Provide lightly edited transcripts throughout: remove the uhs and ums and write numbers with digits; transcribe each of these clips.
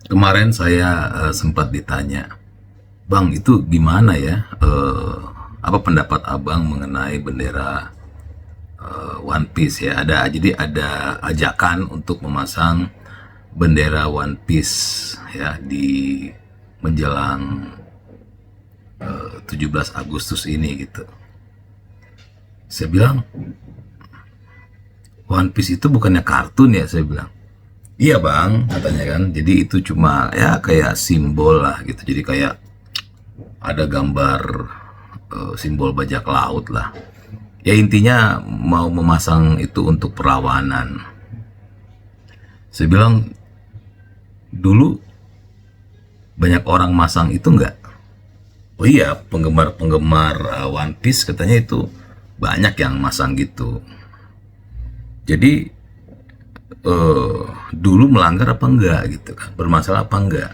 Kemarin saya sempat ditanya, Bang, itu gimana ya? Apa pendapat Abang mengenai bendera One Piece ya? Jadi ada ajakan untuk memasang bendera One Piece ya di menjelang 17 Agustus ini gitu. Saya bilang, One Piece itu bukannya kartun ya? Saya bilang, iya bang, katanya kan. Jadi itu cuma ya kayak simbol lah gitu. Jadi kayak ada gambar simbol bajak laut lah. Ya intinya mau memasang itu untuk perlawanan. Saya bilang dulu banyak orang masang itu nggak? Oh iya, penggemar-penggemar One Piece katanya itu banyak yang masang gitu. Jadi dulu melanggar apa enggak gitu kan? Bermasalah apa enggak?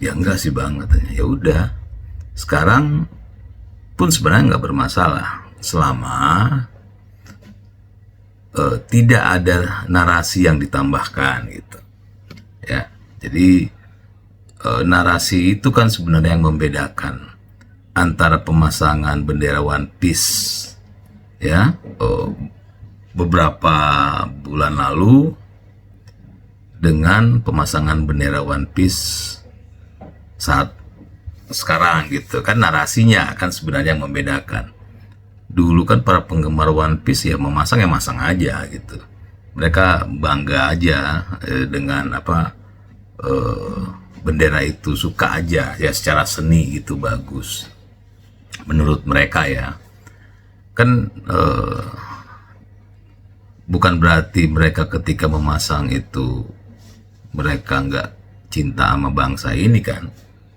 Ya enggak sih bang, katanya. Ya udah, sekarang pun sebenarnya nggak bermasalah selama tidak ada narasi yang ditambahkan gitu ya. Jadi narasi itu kan sebenarnya yang membedakan antara pemasangan bendera One Piece ya beberapa bulan lalu dengan pemasangan bendera One Piece saat sekarang gitu kan. Narasinya kan sebenarnya yang membedakan. Dulu kan para penggemar One Piece ya memasang ya masang aja gitu. Mereka bangga aja dengan apa bendera itu, suka aja ya, secara seni gitu bagus menurut mereka ya. Kan bukan berarti mereka ketika memasang itu mereka nggak cinta sama bangsa ini kan.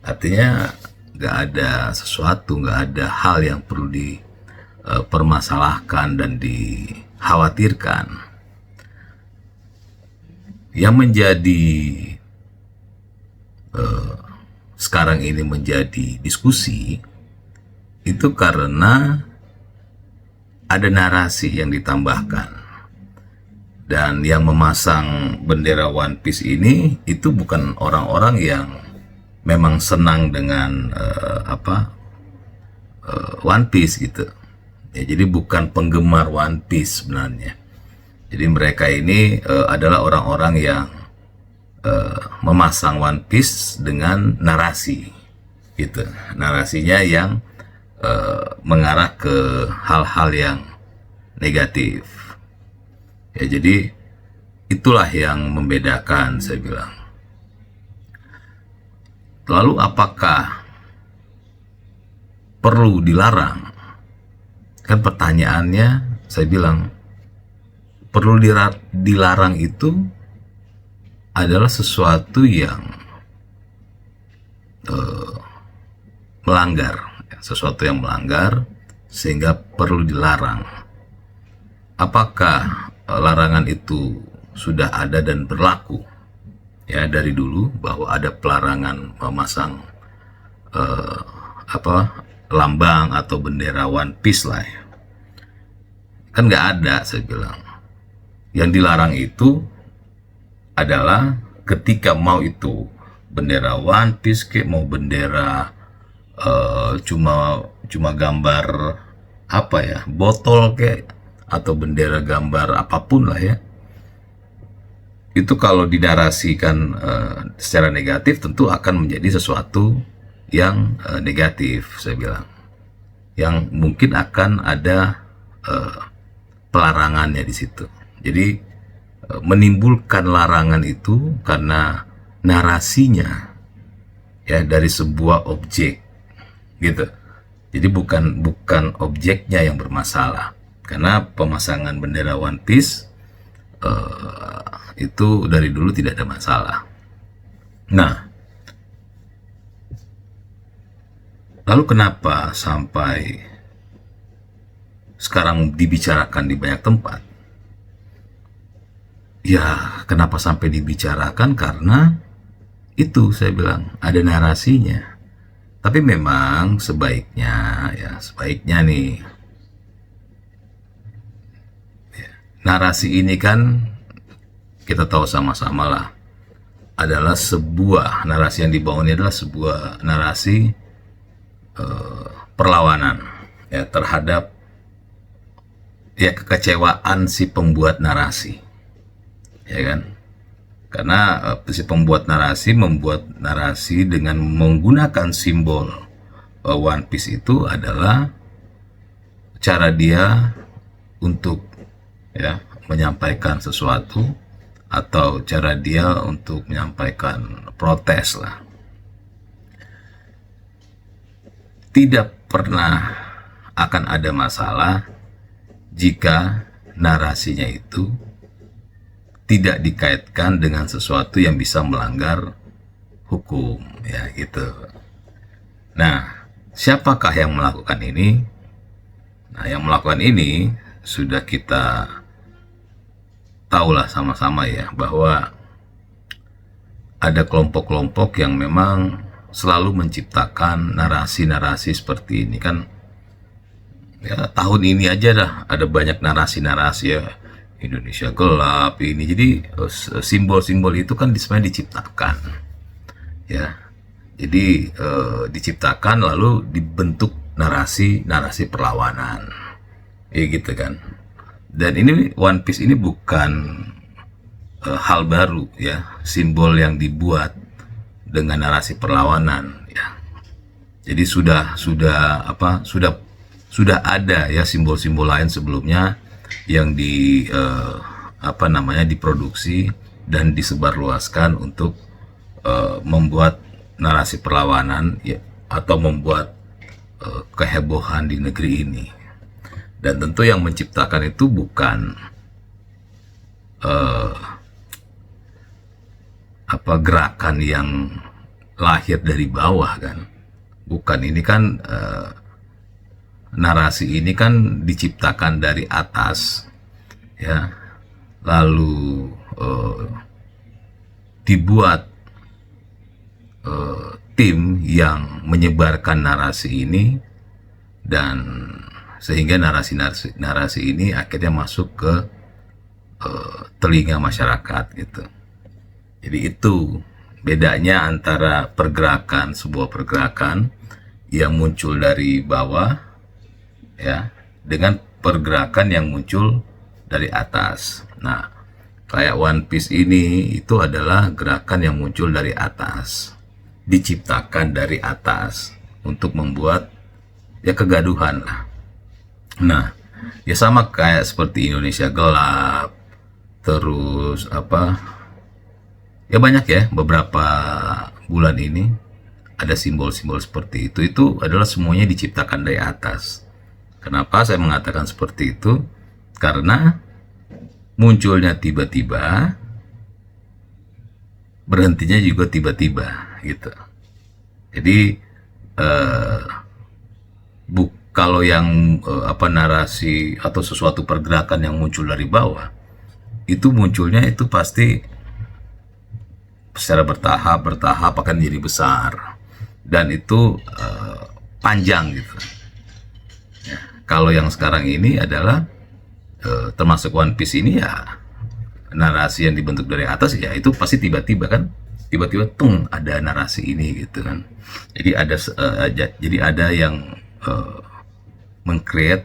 Artinya nggak ada sesuatu, nggak ada hal yang perlu dipermasalahkan dan dikhawatirkan. Yang menjadi sekarang ini menjadi diskusi itu karena ada narasi yang ditambahkan, dan yang memasang bendera One Piece ini itu bukan orang-orang yang memang senang dengan One Piece gitu ya. Jadi bukan penggemar One Piece sebenarnya. Jadi mereka ini adalah orang-orang yang memasang One Piece dengan narasi gitu. Narasinya yang mengarah ke hal-hal yang negatif. Ya jadi itulah yang membedakan, saya bilang. Lalu apakah perlu dilarang? Kan pertanyaannya, saya bilang perlu dilarang itu adalah sesuatu yang melanggar, sesuatu yang melanggar sehingga perlu dilarang. Apakah larangan itu sudah ada dan berlaku ya dari dulu, bahwa ada pelarangan memasang lambang atau bendera One Piece lah ya? Kan nggak ada, saya bilang. Yang dilarang itu adalah ketika mau itu bendera One Piece kayak mau bendera cuma gambar apa ya, botol kayak, atau bendera gambar apapun lah ya, itu kalau dinarasikan secara negatif tentu akan menjadi sesuatu yang negatif, saya bilang, yang mungkin akan ada pelarangannya di situ. Jadi menimbulkan larangan itu karena narasinya ya dari sebuah objek gitu. Jadi bukan objeknya yang bermasalah, karena pemasangan bendera One Piece itu dari dulu tidak ada masalah. Nah, lalu kenapa sampai sekarang dibicarakan di banyak tempat? Ya, kenapa sampai dibicarakan? Karena itu saya bilang ada narasinya. Tapi memang sebaiknya nih, narasi ini kan kita tahu sama-sama lah, adalah sebuah narasi yang dibangun ini adalah sebuah narasi perlawanan ya terhadap ya kekecewaan si pembuat narasi, ya kan? Karena si pembuat narasi membuat narasi dengan menggunakan simbol One Piece itu adalah cara dia untuk ya menyampaikan sesuatu atau cara dia untuk menyampaikan protes lah. Tidak pernah akan ada masalah jika narasinya itu tidak dikaitkan dengan sesuatu yang bisa melanggar hukum, ya gitu. Nah, siapakah yang melakukan ini? Nah, yang melakukan ini sudah kita tahulah sama-sama ya, bahwa ada kelompok-kelompok yang memang selalu menciptakan narasi-narasi seperti ini kan. Ya, tahun ini aja dah ada banyak narasi-narasi ya, Indonesia gelap ini. Jadi simbol-simbol itu kan sebenarnya diciptakan ya. Jadi diciptakan lalu dibentuk narasi perlawanan ya gitu kan. Dan ini One Piece ini bukan hal baru ya, simbol yang dibuat dengan narasi perlawanan ya. Jadi sudah ada ya simbol-simbol lain sebelumnya yang diproduksi dan disebarluaskan untuk membuat narasi perlawanan ya, atau membuat kehebohan di negeri ini. Dan tentu yang menciptakan itu bukan gerakan yang lahir dari bawah kan, bukan. Ini kan narasi ini kan diciptakan dari atas ya, lalu dibuat tim yang menyebarkan narasi ini, dan sehingga narasi ini akhirnya masuk ke telinga masyarakat gitu. Jadi itu bedanya antara sebuah pergerakan yang muncul dari bawah ya, dengan pergerakan yang muncul dari atas. Nah, kayak One Piece ini itu adalah gerakan yang muncul dari atas, diciptakan dari atas untuk membuat ya kegaduhan lah. Nah, ya sama kayak seperti Indonesia gelap, terus ya banyak ya, beberapa bulan ini ada simbol-simbol seperti itu. Itu adalah semuanya diciptakan dari atas. Kenapa saya mengatakan seperti itu? Karena munculnya tiba-tiba, berhentinya juga tiba-tiba gitu. Jadi kalau yang narasi atau sesuatu pergerakan yang muncul dari bawah, itu munculnya itu pasti secara bertahap akan jadi besar, dan itu panjang gitu. Ya, kalau yang sekarang ini adalah termasuk One Piece ini ya, narasi yang dibentuk dari atas ya, itu pasti tiba-tiba kan, tiba-tiba tung ada narasi ini gitu kan. Jadi ada yang meng-create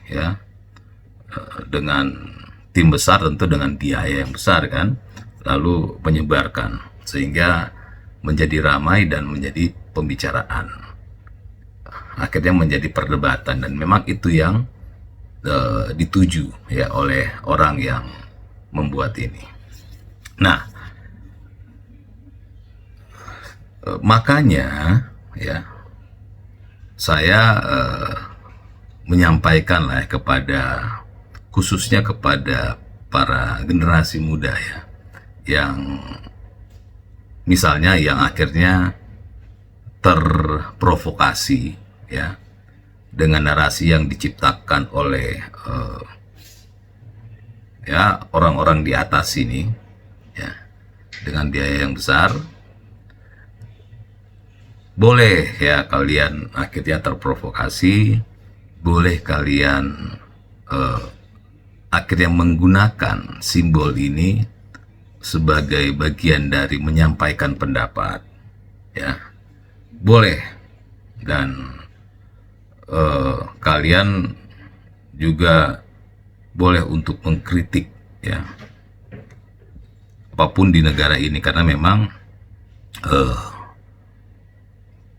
ya, dengan tim besar, tentu dengan biaya yang besar kan, lalu menyebarkan sehingga menjadi ramai dan menjadi pembicaraan, akhirnya menjadi perdebatan, dan memang itu yang dituju ya oleh orang yang membuat ini. Nah, makanya ya saya menyampaikan lah khususnya kepada para generasi muda ya, yang misalnya yang akhirnya terprovokasi ya dengan narasi yang diciptakan oleh ya orang-orang di atas ini ya, dengan biaya yang besar. Boleh ya kalian akhirnya terprovokasi, boleh kalian akhirnya menggunakan simbol ini sebagai bagian dari menyampaikan pendapat, ya boleh. Dan kalian juga boleh untuk mengkritik, ya, apapun di negara ini, karena memang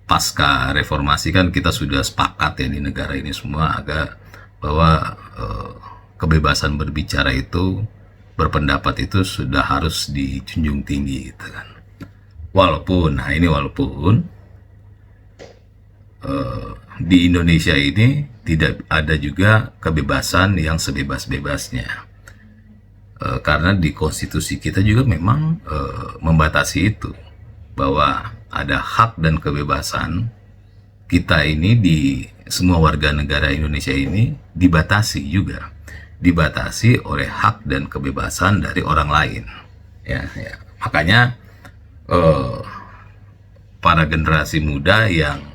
pasca reformasi kan kita sudah sepakat ya di negara ini semua agak bahwa kebebasan berbicara itu, berpendapat itu sudah harus dijunjung tinggi gitu kan. Walaupun di Indonesia ini tidak ada juga kebebasan yang sebebas-bebasnya, karena di konstitusi kita juga memang membatasi itu, bahwa ada hak dan kebebasan kita ini, di semua warga negara Indonesia ini dibatasi oleh hak dan kebebasan dari orang lain, ya. Makanya para generasi muda yang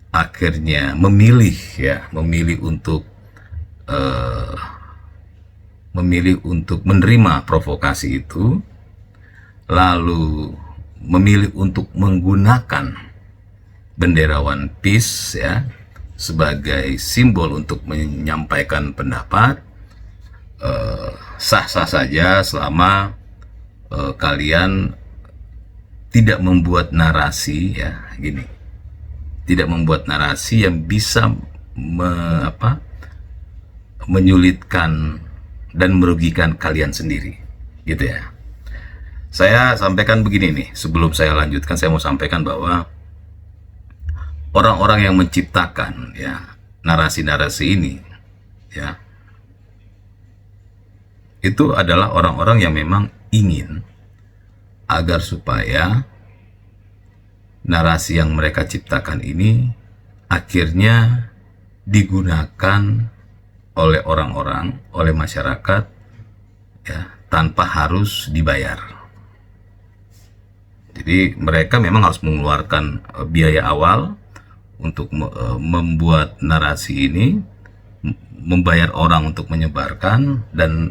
akhirnya memilih untuk menerima provokasi itu, lalu memilih untuk menggunakan bendera One Piece, ya, sebagai simbol untuk menyampaikan pendapat, sah-sah saja selama kalian tidak membuat narasi, ya, tidak membuat narasi yang bisa menyulitkan dan merugikan kalian sendiri, gitu ya. Saya sampaikan begini nih, sebelum saya lanjutkan, saya mau sampaikan bahwa orang-orang yang menciptakan, ya, narasi-narasi ini, ya, itu adalah orang-orang yang memang ingin agar supaya narasi yang mereka ciptakan ini akhirnya digunakan oleh orang-orang, oleh masyarakat, ya, tanpa harus dibayar. Jadi mereka memang harus mengeluarkan biaya awal untuk membuat narasi ini, membayar orang untuk menyebarkan, dan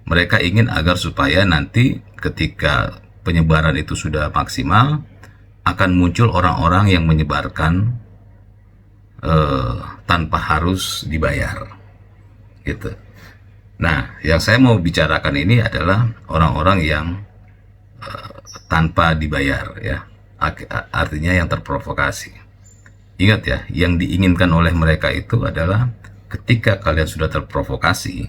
mereka ingin agar supaya nanti ketika penyebaran itu sudah maksimal, akan muncul orang-orang yang menyebarkan tanpa harus dibayar, gitu. Nah, yang saya mau bicarakan ini adalah orang-orang yang tanpa dibayar, ya, artinya yang terprovokasi. Ingat ya, yang diinginkan oleh mereka itu adalah ketika kalian sudah terprovokasi,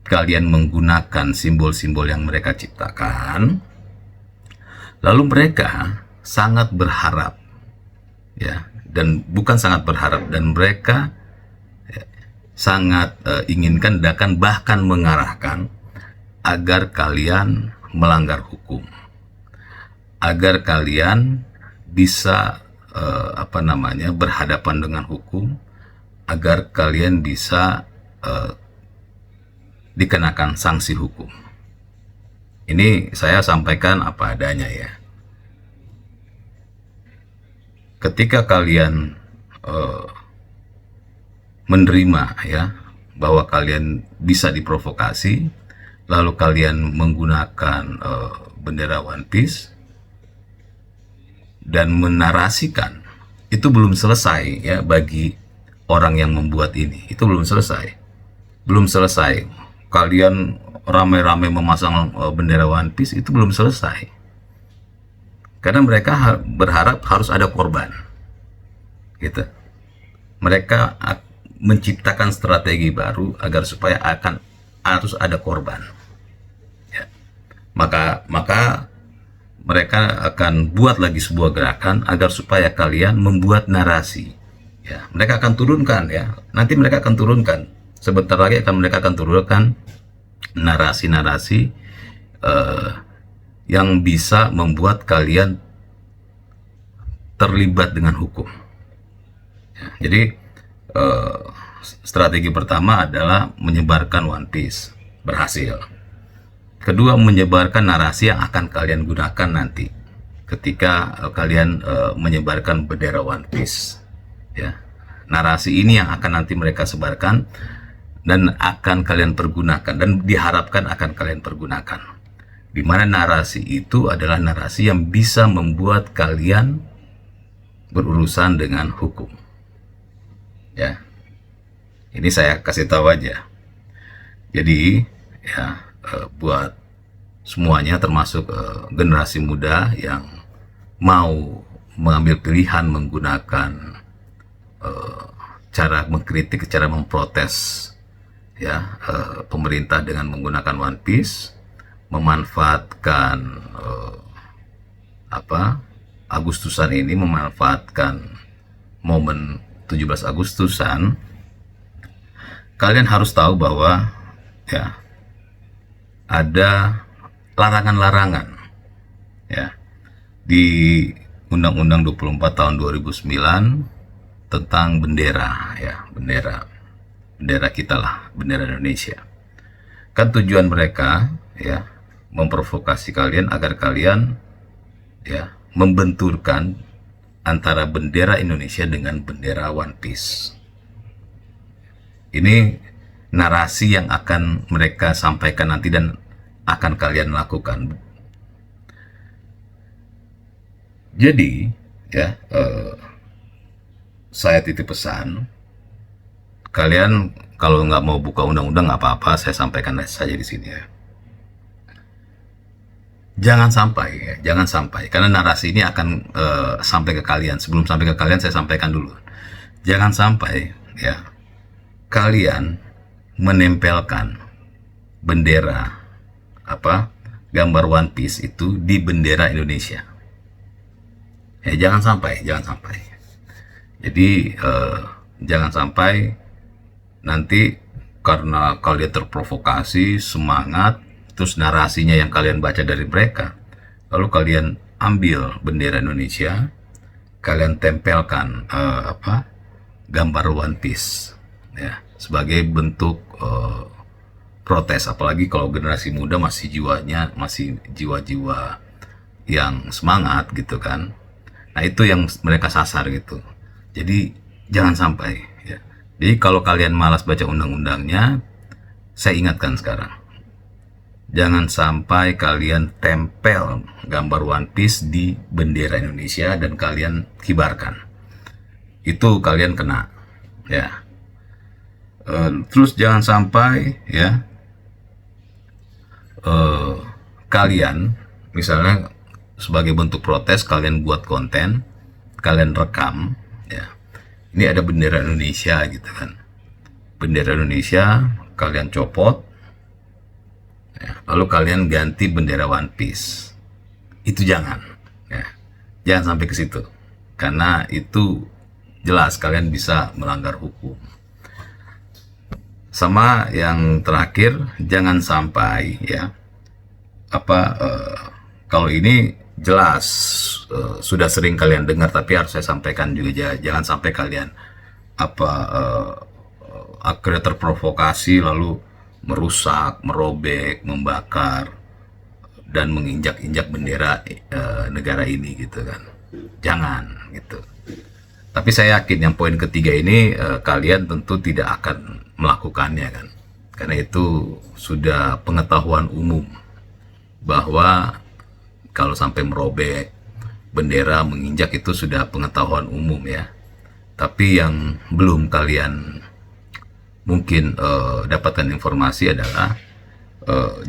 kalian menggunakan simbol-simbol yang mereka ciptakan, lalu mereka sangat berharap, ya, dan bukan sangat berharap, dan mereka sangat inginkan, bahkan mengarahkan agar kalian melanggar hukum, agar kalian bisa berhadapan dengan hukum, agar kalian bisa dikenakan sanksi hukum. Ini saya sampaikan apa adanya, ya. Ketika kalian menerima, ya, bahwa kalian bisa diprovokasi, lalu kalian menggunakan bendera One Piece dan menarasikan, itu belum selesai, ya, bagi orang yang membuat ini. Itu belum selesai. Kalian ramai-ramai memasang bendera One Piece, itu belum selesai. Karena mereka berharap harus ada korban, gitu. Mereka menciptakan strategi baru agar supaya harus ada korban, ya. Maka mereka akan buat lagi sebuah gerakan agar supaya kalian membuat narasi, ya. Mereka akan turunkan, ya. Nanti mereka akan turunkan, sebentar lagi mereka akan turunkan narasi-narasi yang bisa membuat kalian terlibat dengan hukum, ya. Jadi strategi pertama adalah menyebarkan One Piece, berhasil. Kedua, menyebarkan narasi yang akan kalian gunakan nanti ketika kalian menyebarkan bendera One Piece, ya. Narasi ini yang akan nanti mereka sebarkan dan akan kalian pergunakan, dan diharapkan akan kalian pergunakan. di mana narasi itu adalah narasi yang bisa membuat kalian berurusan dengan hukum. Ya, ini saya kasih tahu aja. Jadi ya, buat semuanya, termasuk generasi muda yang mau mengambil pilihan menggunakan cara mengkritik, cara memprotes ya pemerintah dengan menggunakan One Piece, memanfaatkan Agustusan ini, memanfaatkan momen 17 Agustusan. Kalian harus tahu bahwa ya ada larangan-larangan ya di Undang-Undang 24 tahun 2009 tentang bendera ya, bendera kita lah, bendera Indonesia. Kan tujuan mereka ya memprovokasi kalian agar kalian ya membenturkan antara bendera Indonesia dengan bendera One Piece. Ini narasi yang akan mereka sampaikan nanti dan akan kalian lakukan. Jadi ya saya titip pesan, kalian kalau nggak mau buka undang-undang nggak apa-apa, saya sampaikan saja di sini ya. Jangan sampai, karena narasi ini akan sampai ke kalian. Sebelum sampai ke kalian, saya sampaikan dulu. Jangan sampai ya kalian menempelkan bendera gambar One Piece itu di bendera Indonesia. Ya, jangan sampai. Jadi jangan sampai nanti karena kalian terprovokasi, semangat, terus narasinya yang kalian baca dari mereka, lalu kalian ambil bendera Indonesia, kalian tempelkan gambar One Piece ya sebagai bentuk protes. Apalagi kalau generasi muda masih jiwa-jiwa yang semangat gitu kan. Nah, itu yang mereka sasar gitu. Jadi jangan sampai ya. Jadi kalau kalian malas baca undang-undangnya, saya ingatkan sekarang, jangan sampai kalian tempel gambar One Piece di bendera Indonesia dan kalian kibarkan. Itu kalian kena ya. Terus jangan sampai ya kalian misalnya sebagai bentuk protes, kalian buat konten, kalian rekam ya, ini ada bendera Indonesia gitu kan, bendera Indonesia kalian copot ya, lalu kalian ganti bendera One Piece. Itu jangan ya, jangan sampai ke situ, karena itu jelas kalian bisa melanggar hukum. Sama yang terakhir, jangan sampai ya kalau ini jelas sudah sering kalian dengar, tapi harus saya sampaikan juga, jangan sampai kalian akhirnya terprovokasi lalu merusak, merobek, membakar dan menginjak-injak bendera negara ini gitu kan. Jangan gitu. Tapi saya yakin yang poin ketiga ini kalian tentu tidak akan melakukannya kan, karena itu sudah pengetahuan umum bahwa kalau sampai merobek bendera, menginjak, itu sudah pengetahuan umum ya. Tapi yang belum kalian mungkin dapatkan informasi adalah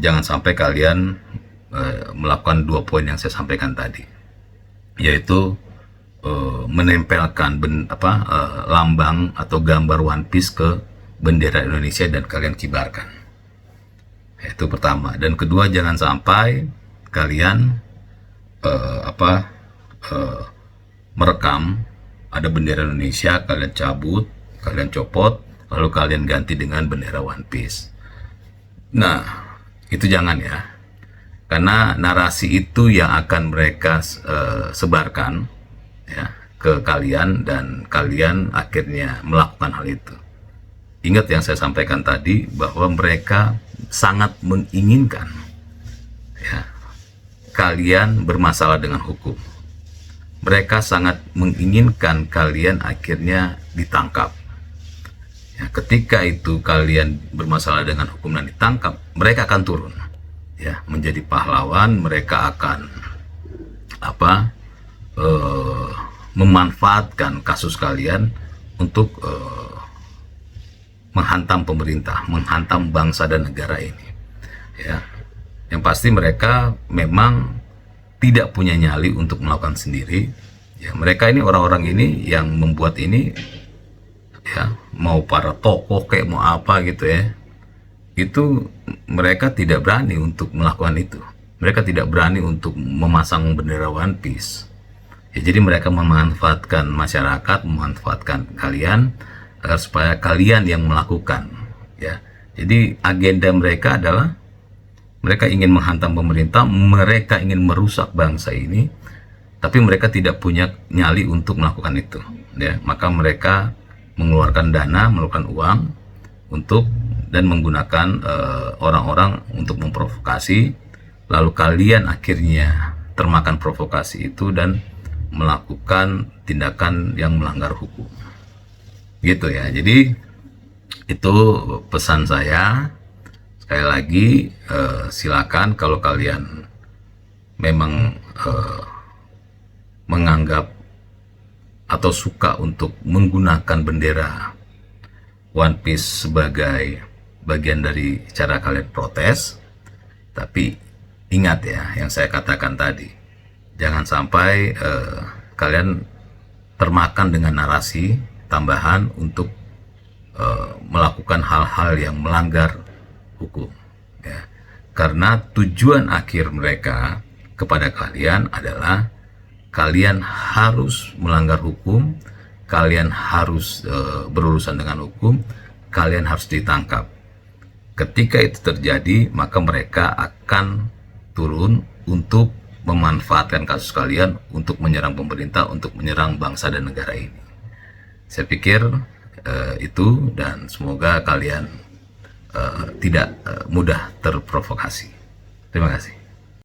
jangan sampai kalian melakukan dua poin yang saya sampaikan tadi, yaitu menempelkan lambang atau gambar One Piece ke bendera Indonesia dan kalian kibarkan. Itu pertama. Dan kedua, jangan sampai kalian merekam ada bendera Indonesia, kalian cabut, kalian copot, lalu kalian ganti dengan bendera One Piece. Nah, itu jangan ya, karena narasi itu yang akan mereka sebarkan ya ke kalian, dan kalian akhirnya melakukan hal itu. Ingat yang saya sampaikan tadi, bahwa mereka sangat menginginkan ya kalian bermasalah dengan hukum. Mereka sangat menginginkan kalian akhirnya ditangkap. Ya, ketika itu kalian bermasalah dengan hukum dan ditangkap, mereka akan turun. ya, menjadi pahlawan, mereka akan apa, memanfaatkan kasus kalian untuk menghantam pemerintah, menghantam bangsa dan negara ini. Ya, yang pasti mereka memang tidak punya nyali untuk melakukan sendiri. Ya, mereka ini, orang-orang ini yang membuat ini, ya, mau para tokoh kayak mau apa gitu ya, itu mereka tidak berani untuk melakukan itu. Mereka tidak berani untuk memasang bendera One Piece. Ya, jadi mereka memanfaatkan masyarakat, memanfaatkan kalian agar supaya kalian yang melakukan. Ya, jadi agenda mereka adalah mereka ingin menghantam pemerintah, mereka ingin merusak bangsa ini, tapi mereka tidak punya nyali untuk melakukan itu. Ya, maka mereka mengeluarkan dana, mengeluarkan uang untuk dan menggunakan orang-orang untuk memprovokasi. Lalu kalian akhirnya termakan provokasi itu dan melakukan tindakan yang melanggar hukum. Gitu ya. Jadi itu pesan saya. Sekali lagi, silakan kalau kalian memang menganggap atau suka untuk menggunakan bendera One Piece sebagai bagian dari cara kalian protes, tapi ingat ya yang saya katakan tadi, jangan sampai kalian termakan dengan narasi tambahan untuk melakukan hal-hal yang melanggar hukum, ya. Karena tujuan akhir mereka kepada kalian adalah kalian harus melanggar hukum, kalian harus berurusan dengan hukum, kalian harus ditangkap. Ketika itu terjadi, maka mereka akan turun untuk memanfaatkan kasus kalian untuk menyerang pemerintah, untuk menyerang bangsa dan negara ini. Saya pikir itu, dan semoga kalian tidak mudah terprovokasi. Terima kasih.